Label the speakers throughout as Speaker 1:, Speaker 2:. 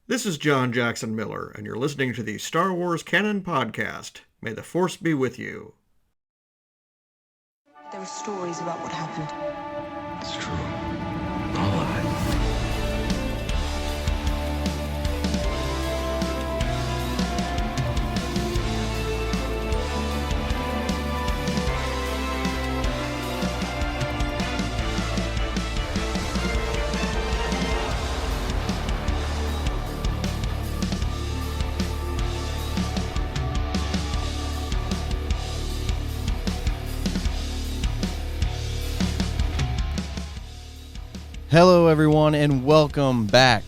Speaker 1: This is John Jackson Miller, and you're listening to the Star Wars Canon Podcast. May the Force be with you.
Speaker 2: There are stories about what happened.
Speaker 3: It's true. All of it.
Speaker 4: Hello, everyone, and welcome back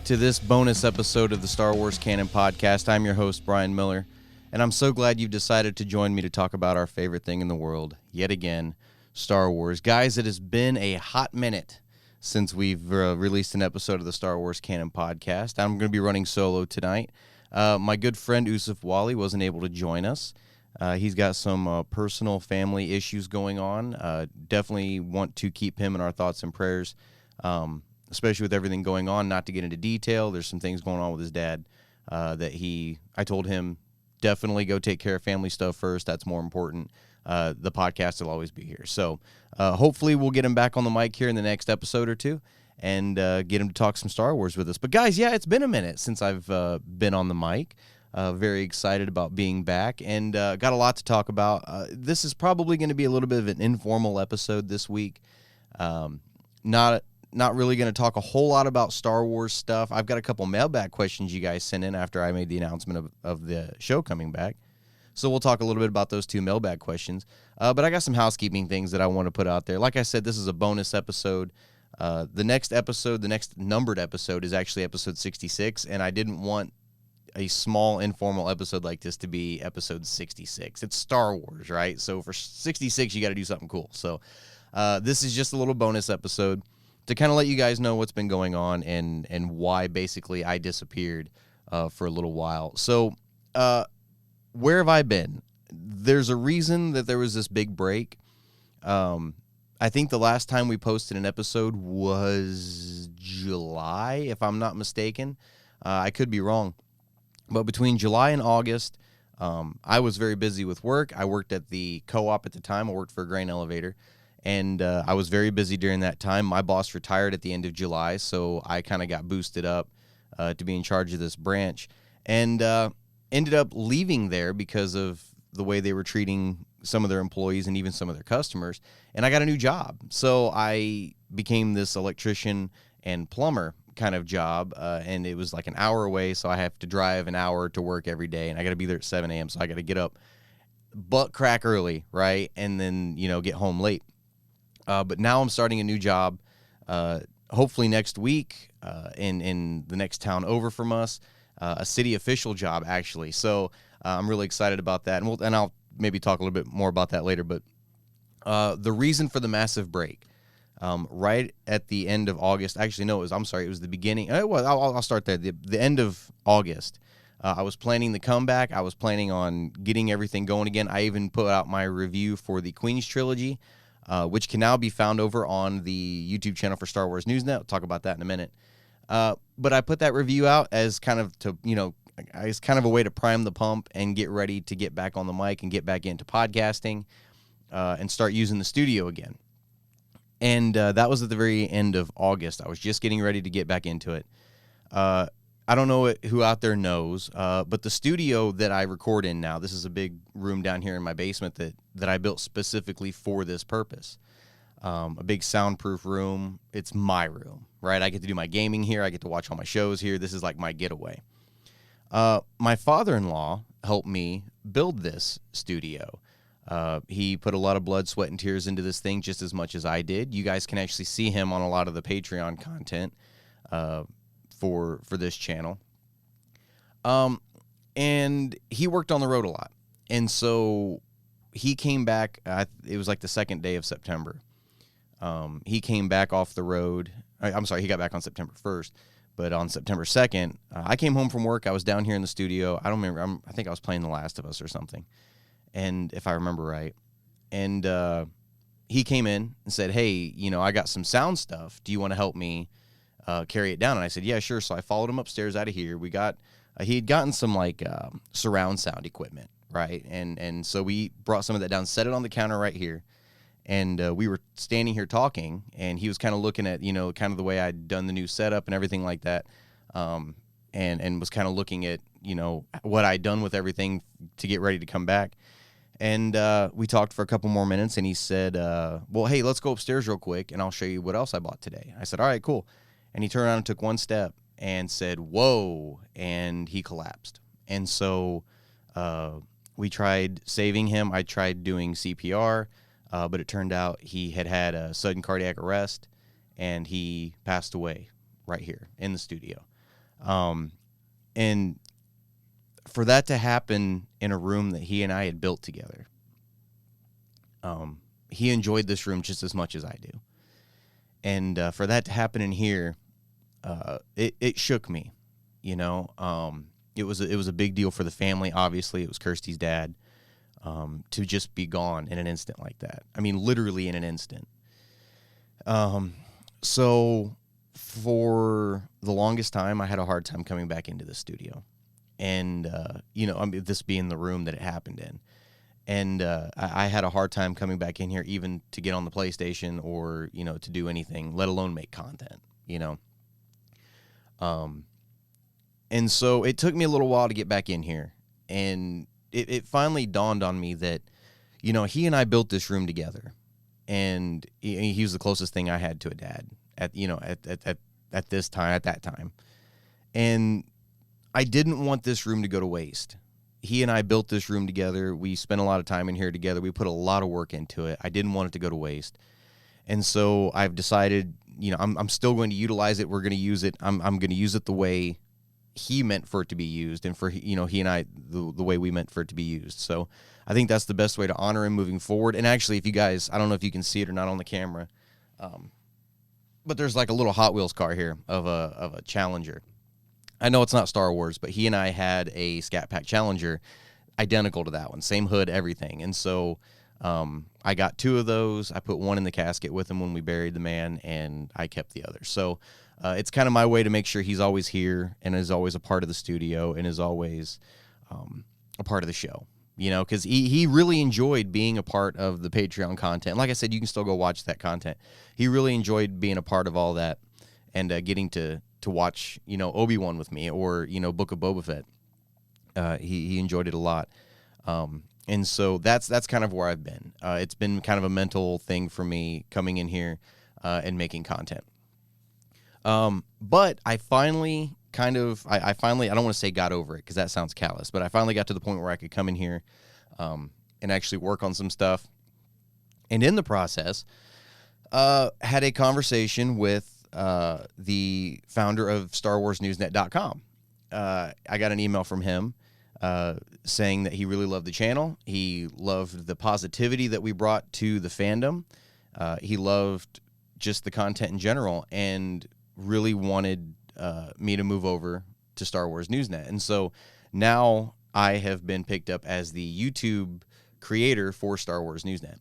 Speaker 4: to this bonus episode of the Star Wars Canon Podcast. I'm your host, Brian Miller, and I'm so glad you've decided to join me to talk about our favorite thing in the world, yet again, Star Wars. Guys, it has been a hot minute since we've released an episode of the Star Wars Canon Podcast. I'm going to be running solo tonight. My good friend, Usuf Wali, wasn't able to join us. He's got some personal family issues going on. Definitely want to keep him in our thoughts and prayers, especially with everything going on. Not to get into detail, there's some things going on with his dad I told him, definitely go take care of family stuff first. That's more important. The podcast will always be here. So hopefully we'll get him back on the mic here in the next episode or two and get him to talk some Star Wars with us. But guys, yeah, it's been a minute since I've been on the mic. Very excited about being back and got a lot to talk about. This is probably going to be a little bit of an informal episode this week. Not really going to talk a whole lot about Star Wars stuff. I've got a couple mailbag questions you guys sent in after I made the announcement of the show coming back. So we'll talk a little bit about those two mailbag questions. But I got some housekeeping things that I want to put out there. Like I said, this is a bonus episode. The next numbered episode is actually episode 66, and I didn't want a small informal episode like this to be episode 66. It's Star Wars, right? So for 66, you got to do something cool. So this is just a little bonus episode to kind of let you guys know what's been going on and why basically I disappeared for a little while. So where have I been? There's a reason that there was this big break. I think the last time we posted an episode was July, if I'm not mistaken. I could be wrong. But between July and August, I was very busy with work. I worked at the co-op at the time. I worked for a grain elevator, and I was very busy during that time. My boss retired at the end of July, so I kind of got boosted up to be in charge of this branch, and ended up leaving there because of the way they were treating some of their employees and even some of their customers, and I got a new job. So I became this electrician and plumber kind of job, and it was like an hour away, so I have to drive an hour to work every day, and I got to be there at 7 a.m., so I got to get up butt crack early, right, and then, get home late. But now I'm starting a new job, hopefully next week, in the next town over from us, a city official job, actually, so I'm really excited about that, and I'll maybe talk a little bit more about that later, but the reason for the massive break, right at the end of August. Actually, no, it was the beginning. I'll start there. The end of August. I was planning the comeback. I was planning on getting everything going again. I even put out my review for the Queen's Trilogy, which can now be found over on the YouTube channel for Star Wars Newsnet. I'll talk about that in a minute. But I put that review out as kind of as kind of a way to prime the pump and get ready to get back on the mic and get back into podcasting and start using the studio again. And that was at the very end of August. I was just getting ready to get back into it. I don't know who out there knows, but the studio that I record in now, this is a big room down here in my basement that I built specifically for this purpose. A big soundproof room. It's my room, right? I get to do my gaming here. I get to watch all my shows here. This is like my getaway. My father-in-law helped me build this studio. He put a lot of blood, sweat, and tears into this thing just as much as I did. You guys can actually see him on a lot of the Patreon content for this channel. And he worked on the road a lot. And so he came back, it was like the second day of September. He came back off the road. I'm sorry, he got back on September 1st. But on September 2nd, I came home from work. I was down here in the studio. I don't remember. I think I was playing The Last of Us or something. And if I remember right. And he came in and said, hey, I got some sound stuff. Do you want to help me carry it down. And I said, yeah, sure. So I followed him upstairs out of here. We got, he had gotten some like surround sound equipment, right? And so we brought some of that down, set it on the counter right here. And we were standing here talking, and he was kind of looking at, kind of the way I'd done the new setup and everything like that. And was kind of looking at, what I'd done with everything to get ready to come back. And we talked for a couple more minutes, and he said, well, hey, let's go upstairs real quick, and I'll show you what else I bought today. I said, all right, cool. And he turned around and took one step and said, whoa, and he collapsed. And so we tried saving him. I tried doing CPR, but it turned out he had a sudden cardiac arrest, and he passed away right here in the studio. And for that to happen in a room that he and I had built together, he enjoyed this room just as much as I do. And for that to happen in here, it shook me, It was a big deal for the family. Obviously, it was Kirsty's dad, to just be gone in an instant like that. I mean, literally in an instant. So for the longest time, I had a hard time coming back into the studio. And, this being the room that it happened in. And I had a hard time coming back in here even to get on the PlayStation or, to do anything, let alone make content, And so it took me a little while to get back in here. And it finally dawned on me that, he and I built this room together. And he was the closest thing I had to a dad at that time. And I didn't want this room to go to waste. He and I built this room together. We spent a lot of time in here together. We put a lot of work into it. I didn't want it to go to waste. And so I've decided, I'm still going to utilize it. We're going to use it. I'm going to use it the way he meant for it to be used, and for, he and I, the way we meant for it to be used. So I think that's the best way to honor him moving forward. And actually, if you guys, I don't know if you can see it or not on the camera, but there's like a little Hot Wheels car here of a Challenger. I know it's not Star Wars, but he and I had a Scat Pack Challenger identical to that one, same hood, everything. And so I got two of those. I put one in the casket with him when we buried the man, and I kept the other. So it's kind of my way to make sure he's always here and is always a part of the studio and is always a part of the show, because he really enjoyed being a part of the Patreon content. Like I said, you can still go watch that content. He really enjoyed being a part of all that and getting to watch, Obi-Wan with me or, Book of Boba Fett. He enjoyed it a lot. And so that's kind of where I've been. It's been kind of a mental thing for me coming in here and making content. But I finally I don't want to say got over it because that sounds callous, but I finally got to the point where I could come in here and actually work on some stuff. And in the process, had a conversation with the founder of StarWarsNewsNet.com. I got an email from him saying that he really loved the channel. He loved the positivity that we brought to the fandom. He loved just the content in general and really wanted me to move over to Star Wars Newsnet. And so now I have been picked up as the YouTube creator for Star Wars Newsnet.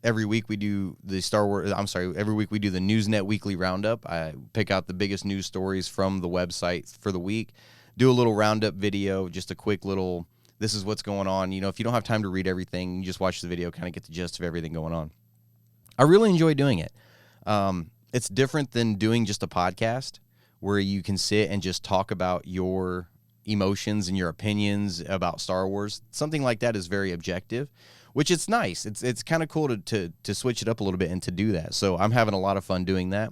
Speaker 4: Every week we do every week we do the Newsnet Weekly Roundup. I pick out the biggest news stories from the website for the week, do a little roundup video, just a quick little, this is what's going on. If you don't have time to read everything, you just watch the video, kind of get the gist of everything going on. I really enjoy doing it. It's different than doing just a podcast where you can sit and just talk about your emotions and your opinions about Star Wars. Something like that is very objective, which it's nice. It's kind of cool to switch it up a little bit and to do that. So I'm having a lot of fun doing that.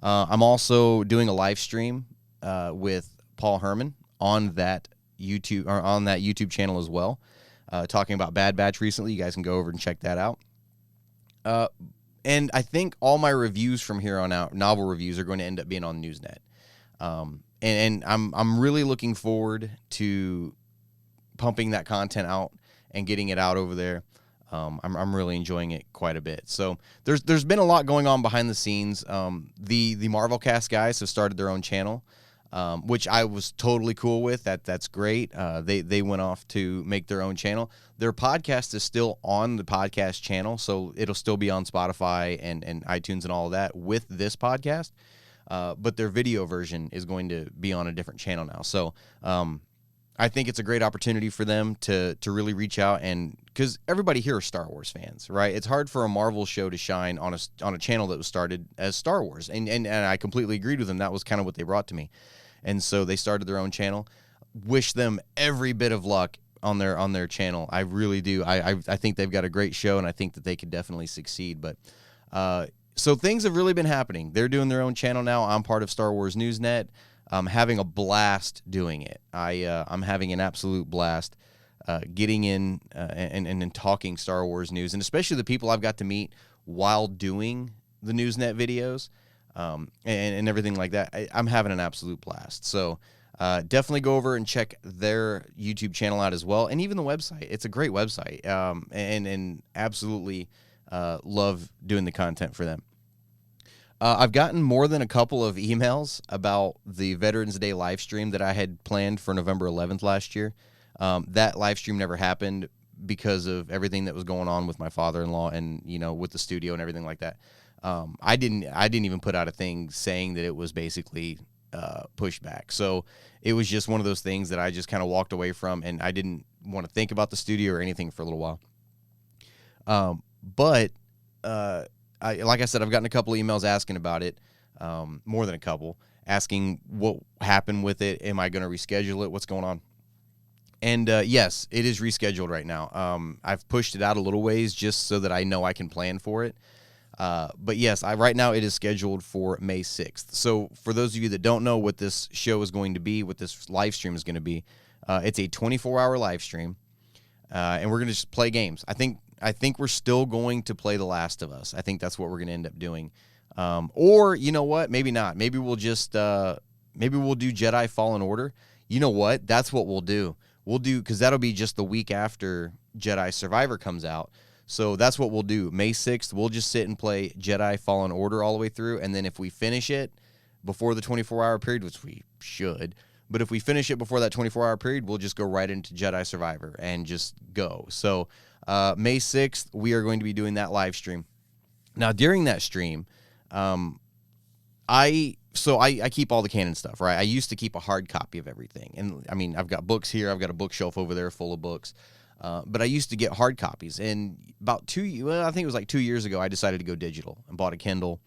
Speaker 4: I'm also doing a live stream with Paul Herman on that YouTube channel as well, talking about Bad Batch recently. You guys can go over and check that out. And I think all my reviews from here on out, novel reviews, are going to end up being on Newsnet. And I'm really looking forward to pumping that content out and getting it out over there. I'm really enjoying it quite a bit. So there's been a lot going on behind the scenes. The Marvelcast guys have started their own channel, which I was totally cool with. That's great. They went off to make their own channel. Their podcast is still on the podcast channel, so it'll still be on Spotify and iTunes and all of that with this podcast. but their video version is going to be on a different channel now. So I think it's a great opportunity for them to really reach out, and because everybody here are Star Wars fans, right? It's hard for a Marvel show to shine on a channel that was started as Star Wars, and I completely agreed with them. That was kind of what they brought to me, and so they started their own channel. Wish them every bit of luck on their channel. I really do. I think they've got a great show, and I think that they could definitely succeed. But so things have really been happening. They're doing their own channel now. I'm part of Star Wars Newsnet. I'm having a blast doing it. I'm having an absolute blast getting in and talking Star Wars news, and especially the people I've got to meet while doing the Newsnet videos and everything like that. I'm having an absolute blast. So definitely go over and check their YouTube channel out as well, and even the website. It's a great website, and absolutely love doing the content for them. I've gotten more than a couple of emails about the Veterans Day live stream that I had planned for November 11th last year. That live stream never happened because of everything that was going on with my father-in-law and, with the studio and everything like that. I didn't even put out a thing saying that it was basically pushed back. So it was just one of those things that I just kind of walked away from, and I didn't want to think about the studio or anything for a little while. But like I said, I've gotten a couple of emails asking about it, more than a couple, asking what happened with it. Am I going to reschedule it? What's going on? And yes, it is rescheduled right now. I've pushed it out a little ways just so that I know I can plan for it. But yes, right now it is scheduled for May 6th. So for those of you that don't know what this show is going to be, what this live stream is going to be, it's a 24-hour live stream, and we're going to just play games. I think we're still going to play The Last of Us. I think that's what we're going to end up doing. Or, you know what? Maybe not. Maybe we'll just maybe we'll do Jedi Fallen Order. You know what? That's what we'll do. Because that'll be just the week after Jedi Survivor comes out. So that's what we'll do. May 6th, we'll just sit and play Jedi Fallen Order all the way through, and then if we finish it before the 24-hour period, which we should, but if we finish it before that 24-hour period, we'll just go right into Jedi Survivor and just go. So May 6th, we are going to be doing that live stream. Now, during that stream, I keep all the canon stuff, right? I used to keep a hard copy of everything. And, I mean, I've got books here. I've got a bookshelf over there full of books. But I used to get hard copies. And I think it was like 2 years ago, I decided to go digital and bought a Kindle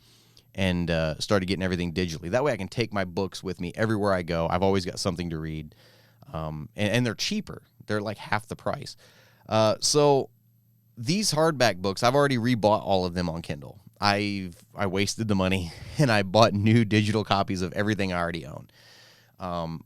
Speaker 4: and started getting everything digitally. That way I can take my books with me everywhere I go. I've always got something to read. And they're cheaper. They're like half the price. So these hardback books, I've already rebought all of them on Kindle. I wasted the money and I bought new digital copies of everything I already own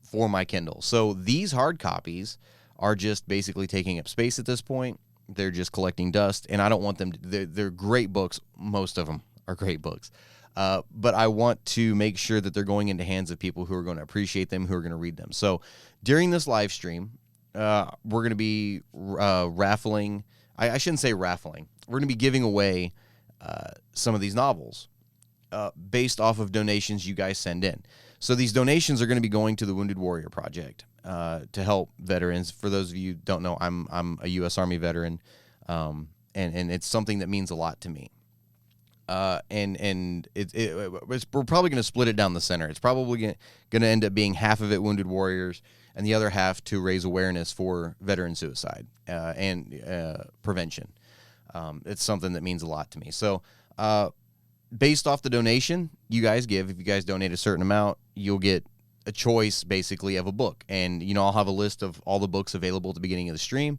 Speaker 4: for my Kindle. So these hard copies are just basically taking up space at this point. They're just collecting dust, and I don't want them to, they're great books. Most of them are great books. But I want to make sure that they're going into hands of people who are going to appreciate them, who are going to read them. So during this live stream, we're going to be raffling. I shouldn't say raffling. We're going to be giving away some of these novels based off of donations you guys send in. So these donations are going to be going to the Wounded Warrior Project to help veterans. For those of you who don't know, I'm a U.S. Army veteran, and it's something that means a lot to me. And we're probably going to split it down the center. It's probably going to end up being half of it Wounded Warriors and the other half to raise awareness for veteran suicide and prevention. It's something that means a lot to me. So based off the donation you guys give, if you guys donate a certain amount, you'll get a choice basically of a book. And, I'll have a list of all the books available at the beginning of the stream.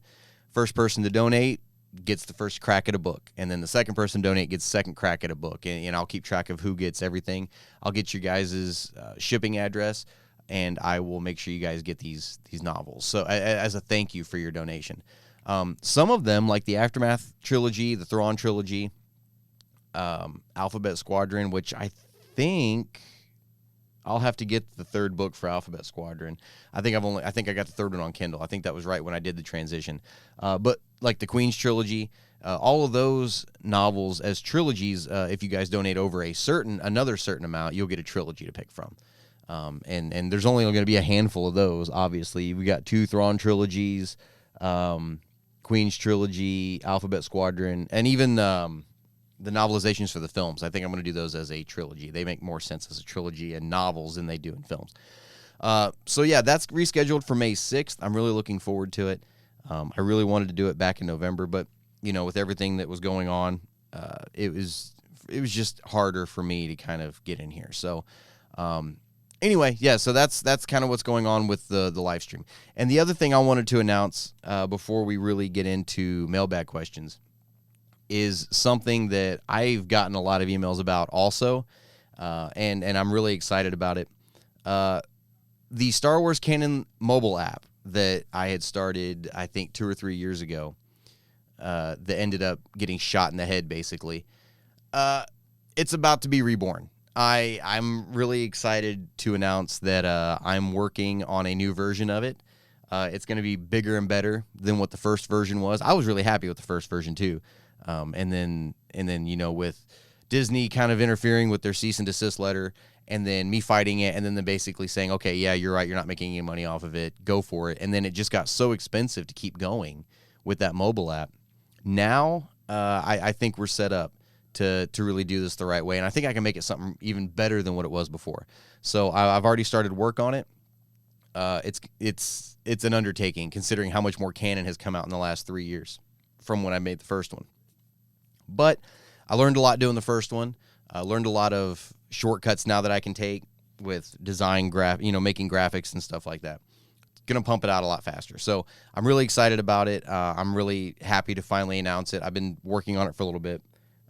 Speaker 4: First person to donate gets the first crack at a book. And then the second person to donate gets second crack at a book. And I'll keep track of who gets everything. I'll get you guys' shipping address, and I will make sure you guys get these novels. So as a thank you for your donation. Some of them, like the Aftermath trilogy, the Thrawn trilogy, Alphabet Squadron, which I think I'll have to get the third book for Alphabet Squadron. I think I got the third one on Kindle. I think that was right when I did the transition. But like the Queen's trilogy, all of those novels as trilogies, if you guys donate over another certain amount, you'll get a trilogy to pick from. And there's only going to be a handful of those. Obviously, we got 2 Thrawn trilogies, Queen's trilogy, Alphabet Squadron, and even the novelizations for the films. I think I'm going to do those as a trilogy. They make more sense as a trilogy and novels than they do in films. So yeah, that's rescheduled for May 6th. I'm really looking forward to it. I really wanted to do it back in November, but with everything that was going on, it was just harder for me to kind of get in here. So, anyway, yeah, so that's kind of what's going on with the live stream. And the other thing I wanted to announce before we really get into mailbag questions is something that I've gotten a lot of emails about also, and I'm really excited about it. The Star Wars Canon mobile app that I had started, I think, 2 or 3 years ago, that ended up getting shot in the head, basically. It's about to be reborn. I'm really excited to announce that I'm working on a new version of it. It's going to be bigger and better than what the first version was. I was really happy with the first version too. And then with Disney kind of interfering with their cease and desist letter, and then me fighting it, and then basically saying, okay, yeah, you're right, you're not making any money off of it, go for it. And then it just got so expensive to keep going with that mobile app. Now, I think we're set up to really do this the right way, and I think I can make it something even better than what it was before. So I've already started work on it. It's an undertaking considering how much more canon has come out in the last 3 years from when I made the first one. But I learned a lot doing the first one. I learned a lot of shortcuts now that I can take with design making graphics and stuff like that. It's going to pump it out a lot faster. So I'm really excited about it. I'm really happy to finally announce it. I've been working on it for a little bit.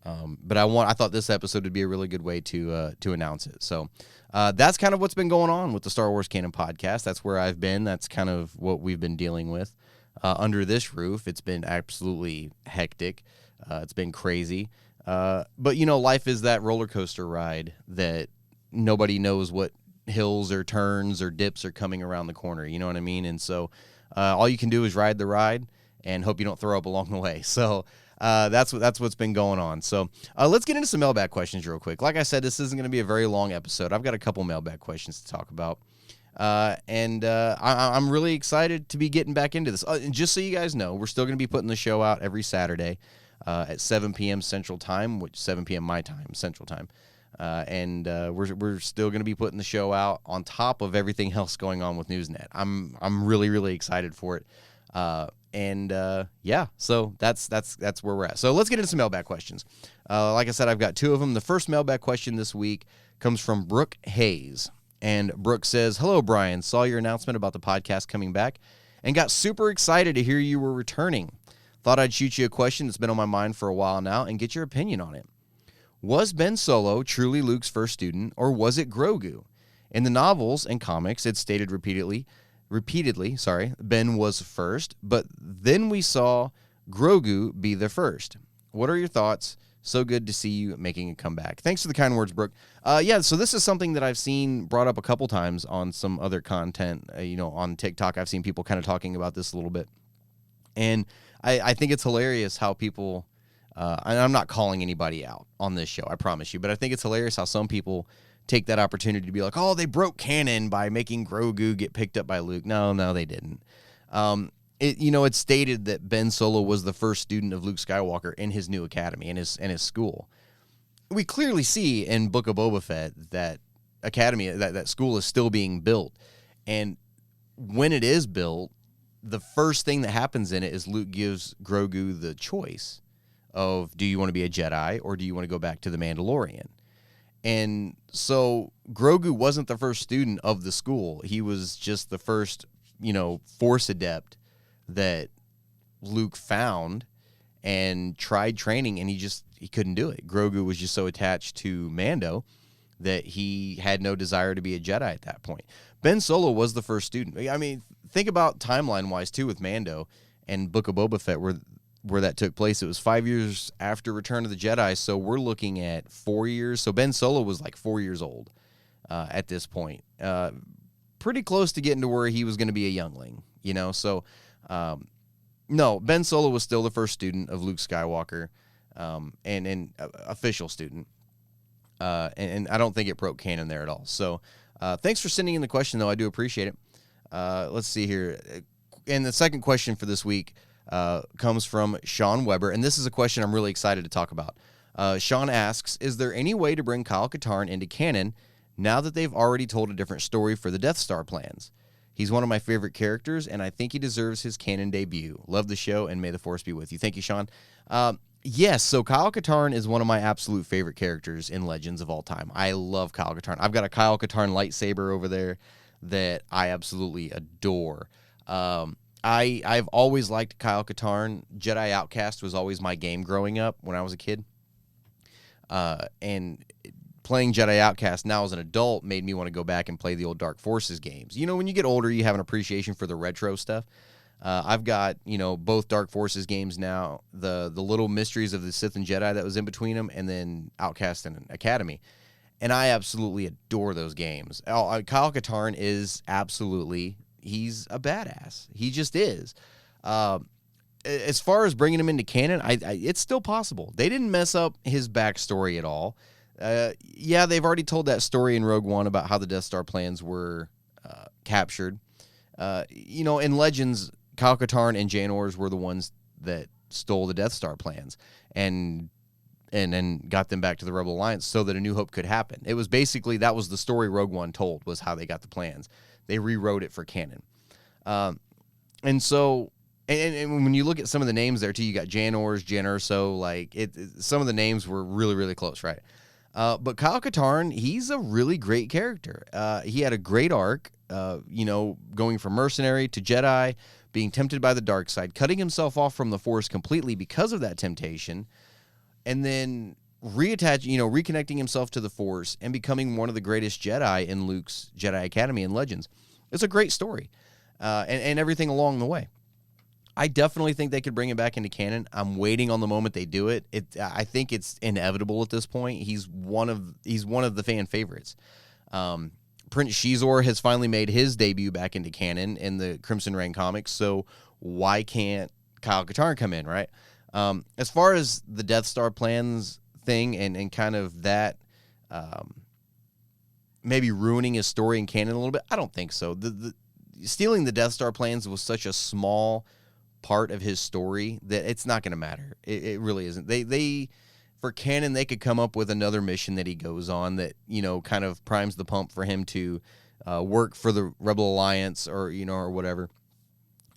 Speaker 4: But I thought this episode would be a really good way to announce it. So that's kind of what's been going on with the Star Wars Canon Podcast. That's where I've been. That's kind of what we've been dealing with under this roof. It's been absolutely hectic. It's been crazy. But life is that roller coaster ride that nobody knows what hills or turns or dips are coming around the corner. You know what I mean? And so all you can do is ride the ride and hope you don't throw up along the way. So that's what's been going on. So let's get into some mailbag questions real quick. Like I said, this isn't going to be a very long episode. I've got a couple mailbag questions to talk about. I'm really excited to be getting back into this. And just so you guys know, we're still going to be putting the show out every Saturday at 7 p.m. Central Time, which 7 p.m. my time, Central Time. We're still going to be putting the show out on top of everything else going on with Newsnet. I'm really, really excited for it. So that's where we're at. So let's get into some mailbag questions. Like I said, I've got 2 of them. The first mailbag question this week comes from Brooke Hayes. And Brooke says, "Hello, Brian. Saw your announcement about the podcast coming back and got super excited to hear you were returning. Thought I'd shoot you a question that's been on my mind for a while now and get your opinion on it. Was Ben Solo truly Luke's first student, or was it Grogu? In the novels and comics, it's stated repeatedly, Ben was first, but then we saw Grogu be the first. What are your thoughts? So good to see you making a comeback." Thanks for the kind words, Brooke. So this is something that I've seen brought up a couple times on some other content. On TikTok, I've seen people kind of talking about this a little bit. And I think it's hilarious how people, and I'm not calling anybody out on this show, I promise you, but I think it's hilarious how some people take that opportunity to be like, oh, they broke canon by making Grogu get picked up by Luke. No, they didn't. It's stated that Ben Solo was the first student of Luke Skywalker in his new academy, in his school. We clearly see in Book of Boba Fett that academy, that school is still being built. And when it is built, the first thing that happens in it is Luke gives Grogu the choice of, do you want to be a Jedi or do you want to go back to the Mandalorian? And so Grogu wasn't the first student of the school. He was just the first, Force adept that Luke found and tried training, and he couldn't do it. Grogu was just so attached to Mando that he had no desire to be a Jedi at that point. Ben Solo was the first student. I mean, think about timeline-wise, too, with Mando and Book of Boba Fett, where that took place. It was 5 years after Return of the Jedi, so we're looking at 4 years. So Ben Solo was like 4 years old at this point. Pretty close to getting to where he was going to be a youngling, So, no, Ben Solo was still the first student of Luke Skywalker, and official student. And I don't think it broke canon there at all. So thanks for sending in the question, though. I do appreciate it. Let's see here. And the second question for this week comes from Sean Weber, and this is a question I'm really excited to talk about. Sean asks, is there any way to bring Kyle Katarn into canon now that they've already told a different story for the Death Star plans? He's one of my favorite characters, and I think he deserves his canon debut. Love the show, and may the Force be with you. Thank you, Sean. Yes, so Kyle Katarn is one of my absolute favorite characters in Legends of all time. I love Kyle Katarn. I've got a Kyle Katarn lightsaber over there that I absolutely adore. I've always liked Kyle Katarn. Jedi Outcast was always my game growing up when I was a kid. And playing Jedi Outcast now as an adult made me want to go back and play the old Dark Forces games. You know, when you get older, you have an appreciation for the retro stuff. I've got, both Dark Forces games now, the little mysteries of the Sith and Jedi that was in between them, and then Outcast and Academy. And I absolutely adore those games. Kyle Katarn is absolutely, he's a badass. He just is. As far as bringing him into canon, it's still possible. They didn't mess up his backstory at all. They've already told that story in Rogue One about how the Death Star plans were captured. In Legends, Kyle Katarn and Janors were the ones that stole the Death Star plans and then got them back to the Rebel Alliance so that A New Hope could happen. It was basically, that was the story Rogue One told, was how they got the plans. They rewrote it for canon. And when you look at some of the names there too, you got Janors, Jan Erso, some of the names were really, really close, right? But Kyle Katarn, he's a really great character. He had a great arc, going from mercenary to Jedi, being tempted by the dark side, cutting himself off from the Force completely because of that temptation, and then reconnecting himself to the Force and becoming one of the greatest Jedi in Luke's Jedi Academy and Legends. It's a great story, and everything along the way. I definitely think they could bring him back into canon. I'm waiting on the moment they do it. I think it's inevitable at this point. He's one of the fan favorites. Prince Shizor has finally made his debut back into canon in the Crimson Reign comics, so why can't Kyle Katarn come in, right? As far as the Death Star plans thing and kind of that maybe ruining his story in canon a little bit, I don't think so. The stealing the Death Star plans was such a small part of his story that it's not going to matter. It really isn't. They for canon, they could come up with another mission that he goes on that, kind of primes the pump for him to work for the Rebel Alliance or whatever.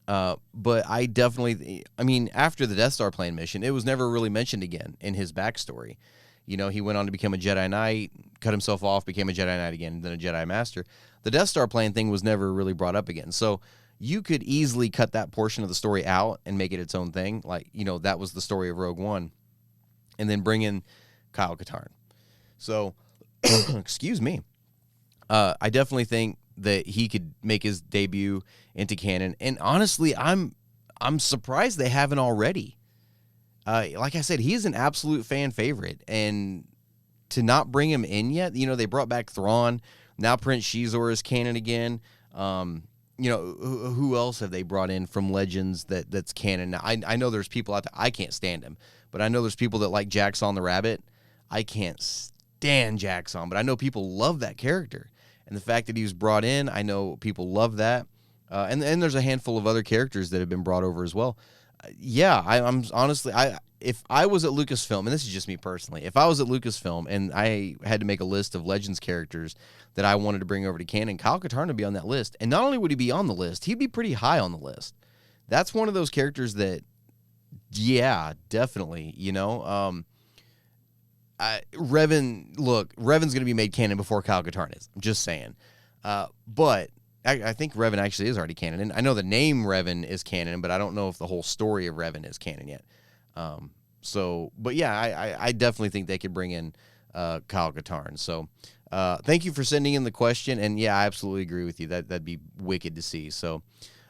Speaker 4: But I definitely, after the Death Star plan mission, it was never really mentioned again in his backstory. He went on to become a Jedi Knight, cut himself off, became a Jedi Knight again, then a Jedi Master. The Death Star plan thing was never really brought up again. So you could easily cut that portion of the story out and make it its own thing. Like, that was the story of Rogue One. And then bring in Kyle Katarn. So, excuse me. I definitely think that he could make his debut into canon. And honestly, I'm surprised they haven't already. Like I said, he is an absolute fan favorite. And to not bring him in yet, they brought back Thrawn. Now Prince Shizor is canon again. Who else have they brought in from Legends that's canon? Now, I know there's people out there, I can't stand him, but I know there's people that like Jaxon the Rabbit. I can't stand Jaxon, but I know people love that character. And the fact that he was brought in, I know people love that. And there's a handful of other characters that have been brought over as well. I'm honestly, if I was at Lucasfilm, and this is just me personally, if I was at Lucasfilm and I had to make a list of Legends characters that I wanted to bring over to canon, Kyle Katarn would be on that list. And not only would he be on the list, he'd be pretty high on the list. That's one of those characters that, definitely, Revan's going to be made canon before Kyle Katarn is. I'm just saying. But I think Revan actually is already canon. And I know the name Revan is canon, but I don't know if the whole story of Revan is canon yet. I definitely think they could bring in Kyle Katarn. So thank you for sending in the question. And I absolutely agree with you. That'd be wicked to see. So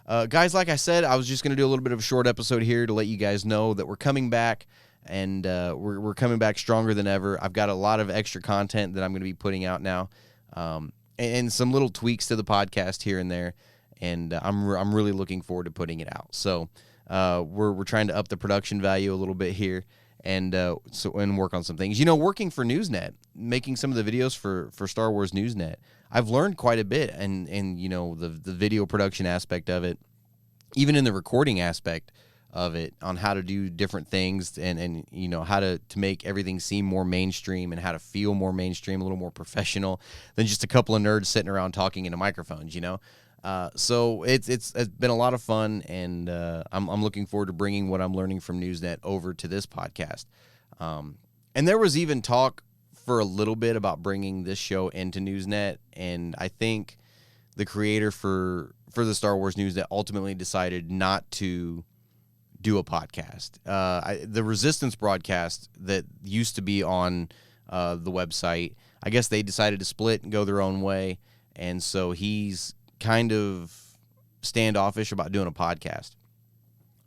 Speaker 4: guys, like I said, I was just going to do a little bit of a short episode here to let you guys know that we're coming back. And we're coming back stronger than ever. I've got a lot of extra content that I'm going to be putting out now, and some little tweaks to the podcast here and there. And I'm really looking forward to putting it out. So we're trying to up the production value a little bit here, and work on some things. Working for Newsnet, making some of the videos for Star Wars Newsnet, I've learned quite a bit, and the video production aspect of it, even in the recording aspect. of it on how to do different things and how to make everything seem more mainstream and how to feel more mainstream, a little more professional than just a couple of nerds sitting around talking into microphones, So it's been a lot of fun, and I'm looking forward to bringing what I'm learning from Newsnet over to this podcast. And there was even talk for a little bit about bringing this show into Newsnet, and I think the creator for the Star Wars Newsnet ultimately decided not to do a podcast. The Resistance broadcast that used to be on the website, I guess they decided to split and go their own way, and so he's kind of standoffish about doing a podcast.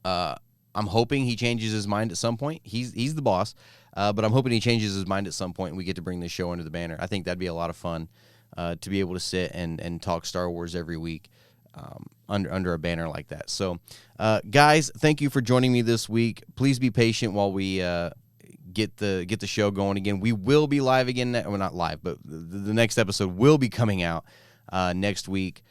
Speaker 4: I'm hoping he changes his mind at some point. He's the boss, but I'm hoping he changes his mind at some point and we get to bring this show under the banner. I think that'd be a lot of fun to be able to sit and talk Star Wars every week under a banner like that. So, guys, thank you for joining me this week. Please be patient while we get the show going again. We will be live again. Well, not live, but the next episode will be coming out next week.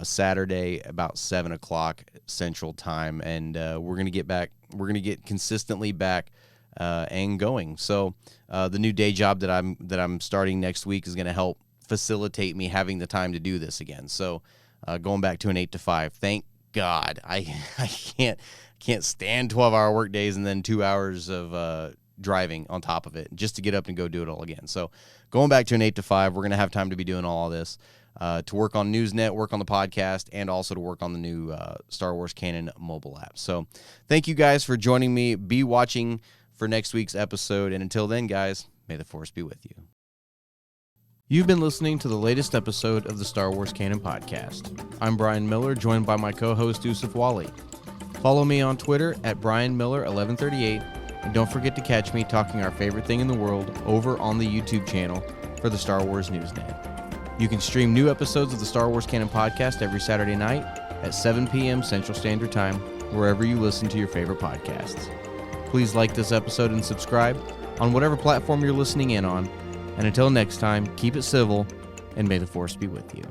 Speaker 4: Saturday about 7 o'clock Central Time, and we're gonna get back. We're gonna get consistently back and going. So the new day job that I'm starting next week is gonna help facilitate me having the time to do this again. So going back to an 8 to 5. Thank God. I can't stand 12-hour work days and then 2 hours of driving on top of it just to get up and go do it all again. So going back to an 8 to 5, we're gonna have time to be doing all this. To work on Newsnet, work on the podcast, and also to work on the new Star Wars Canon mobile app. So thank you guys for joining me. Be watching for next week's episode. And until then, guys, may the Force be with you. You've been listening to the latest episode of the Star Wars Canon Podcast. I'm Brian Miller, joined by my co-host, Yusuf Wally. Follow me on Twitter at BrianMiller1138. And don't forget to catch me talking our favorite thing in the world over on the YouTube channel for the Star Wars Newsnet. You can stream new episodes of the Star Wars Canon Podcast every Saturday night at 7 p.m. Central Standard Time, wherever you listen to your favorite podcasts. Please like this episode and subscribe on whatever platform you're listening in on. And until next time, keep it civil, and may the Force be with you.